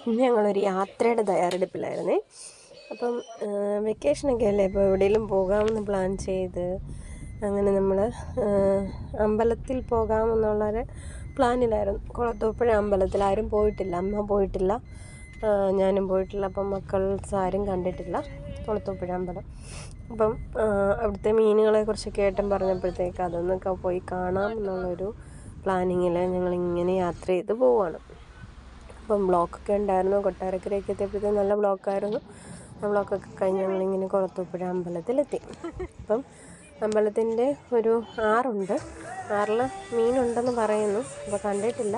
ഇന്ന് ഞങ്ങളൊരു യാത്രയുടെ തയ്യാറെടുപ്പിലായിരുന്നേ. അപ്പം വെക്കേഷനൊക്കെ അല്ലേ, ഇപ്പോൾ എവിടെയെങ്കിലും പോകാമെന്ന് പ്ലാൻ ചെയ്ത് അങ്ങനെ നമ്മൾ അമ്പലത്തിൽ പോകാമെന്നുള്ളൊരു പ്ലാനിലായിരുന്നു. കുളത്തൂപ്പുഴ അമ്പലത്തിൽ ആരും പോയിട്ടില്ല, അമ്മ പോയിട്ടില്ല, ഞാനും പോയിട്ടില്ല. അപ്പം മക്കൾസ് ആരും കണ്ടിട്ടില്ല കുളത്തൂപ്പുഴ അമ്പലം. അപ്പം അവിടുത്തെ മീനുകളെക്കുറിച്ചൊക്കെ ഏട്ടൻ പറഞ്ഞപ്പോഴത്തേക്ക് അതൊന്നൊക്കെ പോയി കാണാം എന്നുള്ളൊരു പ്ലാനിങ്ങിൽ ഞങ്ങളിങ്ങനെ യാത്ര ചെയ്ത് പോവുകയാണ്. അപ്പം ബ്ലോക്കൊക്കെ ഉണ്ടായിരുന്നു. കൊട്ടാരക്കരയൊക്കെ എത്തിയപ്പോഴത്തേക്കും നല്ല ബ്ലോക്കായിരുന്നു. ആ ബ്ലോക്കൊക്കെ കഴിഞ്ഞ് ഞങ്ങളിങ്ങനെ കുളത്തൂപ്പുഴ അമ്പലത്തിലെത്തി. അപ്പം അമ്പലത്തിൻ്റെ ഒരു ആറുണ്ട്, ആറിൽ മീനുണ്ടെന്ന് പറയുന്നു. അപ്പോൾ കണ്ടിട്ടില്ല.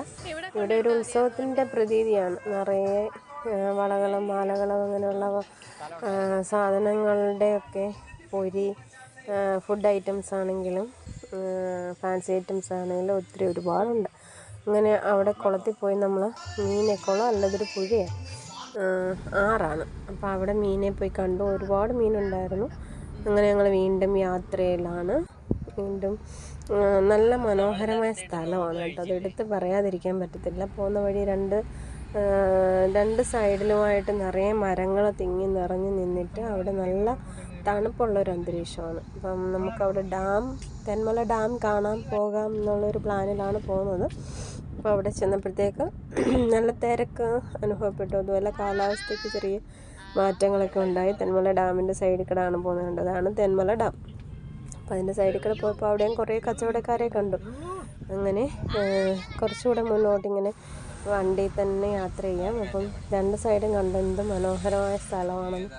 ഇവിടെ ഒരു ഉത്സവത്തിൻ്റെ പ്രതീതിയാണ്. നിറയെ വളകളും മാലകളും അങ്ങനെയുള്ള സാധനങ്ങളുടെയൊക്കെ പൊരി, ഫുഡ് ഐറ്റംസ് ആണെങ്കിലും ഫാൻസി ഐറ്റംസ് ആണെങ്കിലും ഒത്തിരി ഒരുപാടുണ്ട്. അങ്ങനെ അവിടെ കുളത്തിൽ പോയി നമ്മൾ കുളം അല്ലതൊരു പുഴയാണ്, ആറാണ്. അപ്പോൾ അവിടെ മീനെ പോയി കണ്ടു. ഒരുപാട് മീനുണ്ടായിരുന്നു. അങ്ങനെ ഞങ്ങൾ വീണ്ടും യാത്രയിലാണ്. വീണ്ടും നല്ല മനോഹരമായ സ്ഥലമാണ് കേട്ടോ, അതെടുത്ത് പറയാതിരിക്കാൻ പറ്റത്തില്ല. പോകുന്ന വഴി രണ്ട് സൈഡിലുമായിട്ട് നിറയെ മരങ്ങൾ തിങ്ങി നിറഞ്ഞു നിന്നിട്ട് അവിടെ നല്ല തണുപ്പുള്ളൊരു അന്തരീക്ഷമാണ്. അപ്പം നമുക്കവിടെ തെന്മല ഡാം കാണാൻ പോകാം എന്നുള്ളൊരു പ്ലാനിലാണ് പോകുന്നത്. അപ്പോൾ അവിടെ ചെന്നപ്പോഴത്തേക്ക് നല്ല തിരക്ക് അനുഭവപ്പെട്ടു. അതുപോലെ കാലാവസ്ഥയ്ക്ക് ചെറിയ മാറ്റങ്ങളൊക്കെ ഉണ്ടായി. തെന്മല ഡാമിൻ്റെ സൈഡിൽ കൂടെയാണ് പോകുന്നത്. അതാണ് തെന്മല ഡാം. അപ്പോൾ അതിൻ്റെ സൈഡിൽ കൂടെ പോയപ്പോൾ അവിടെയും കുറേ കച്ചവടക്കാരെ കണ്ടു. അങ്ങനെ കുറച്ചുകൂടെ മുന്നോട്ടിങ്ങനെ വണ്ടിയിൽ തന്നെ യാത്ര ചെയ്യാം. അപ്പം രണ്ട് സൈഡും കണ്ട് എന്ത് മനോഹരമായ സ്ഥലമാണെന്ന്.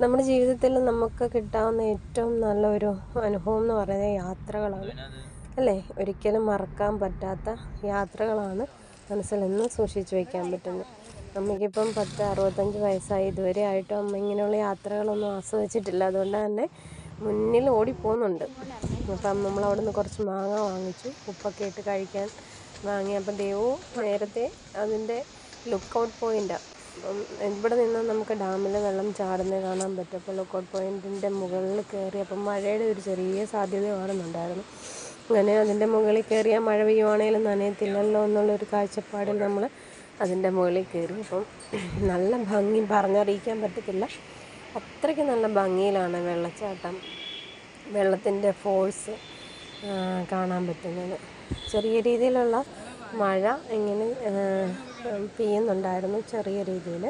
നമ്മുടെ ജീവിതത്തിൽ നമുക്ക് കിട്ടാവുന്ന ഏറ്റവും നല്ലൊരു അനുഭവം എന്ന് പറയുന്നത് യാത്രകളാണ്, അല്ലേ? ഒരിക്കലും മറക്കാൻ പറ്റാത്ത യാത്രകളാണ് മനസ്സിലെന്നും സൂക്ഷിച്ചു വയ്ക്കാൻ പറ്റുന്നത്. അമ്മയ്ക്കിപ്പം 65 വയസ്സായി. ഇതുവരെ ആയിട്ടും അമ്മ ഇങ്ങനെയുള്ള യാത്രകളൊന്നും ആസ്വദിച്ചിട്ടില്ല. അതുകൊണ്ട് തന്നെ മുന്നിൽ ഓടിപ്പോകുന്നുണ്ട്. അപ്പം നമ്മളവിടെ നിന്ന് കുറച്ച് മാങ്ങ വാങ്ങിച്ചു, ഉപ്പൊക്കെ ഇട്ട് കഴിക്കാൻ വാങ്ങി. അപ്പം നേരത്തെ അതിൻ്റെ ലുക്കൗട്ട് പോയിൻ്റാണ്. അപ്പം ഇവിടെ നിന്ന് നമുക്ക് ഡാമിൽ വെള്ളം ചാടുന്നത് കാണാൻ പറ്റും. അപ്പോൾ ലുക്കൗട്ട് പോയിൻറ്റിൻ്റെ മുകളിൽ കയറി, അപ്പം മഴയുടെ ഒരു ചെറിയ സാധ്യത കാണുന്നുണ്ടായിരുന്നു. അങ്ങനെ അതിൻ്റെ മുകളിൽ കയറിയാൽ മഴ പെയ്യുവാണെങ്കിലും നനയത്തില്ലല്ലോ എന്നുള്ളൊരു കാഴ്ചപ്പാടിൽ നമ്മൾ അതിൻ്റെ മുകളിൽ കയറി. അപ്പം നല്ല ഭംഗി പറഞ്ഞറിയിക്കാൻ പറ്റത്തില്ല, അത്രയ്ക്ക് നല്ല ഭംഗിയിലാണ് വെള്ളച്ചാട്ടം, വെള്ളത്തിൻ്റെ ഫോഴ്സ് കാണാൻ പറ്റുന്നത്. ചെറിയ രീതിയിലുള്ള മഴ ഇങ്ങനെ പെയ്യുന്നുണ്ടായിരുന്നു, ചെറിയ രീതിയിൽ.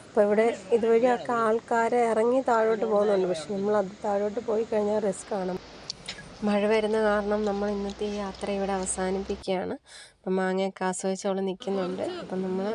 അപ്പോൾ ഇവിടെ ഇതുവഴിയൊക്കെ ആൾക്കാർ ഇറങ്ങി താഴോട്ട് പോകുന്നുണ്ട്. പക്ഷെ നമ്മളത് താഴോട്ട് പോയി കഴിഞ്ഞാൽ റിസ്ക് ആണ്. മഴ വരുന്ന കാരണം നമ്മൾ ഇന്നത്തെ ഈ യാത്ര ഇവിടെ അവസാനിപ്പിക്കുകയാണ്. അപ്പം മാങ്ങയൊക്കെ ആസ്വദിച്ച് അവിടെ നിൽക്കുന്നുണ്ട്. അപ്പം നമ്മൾ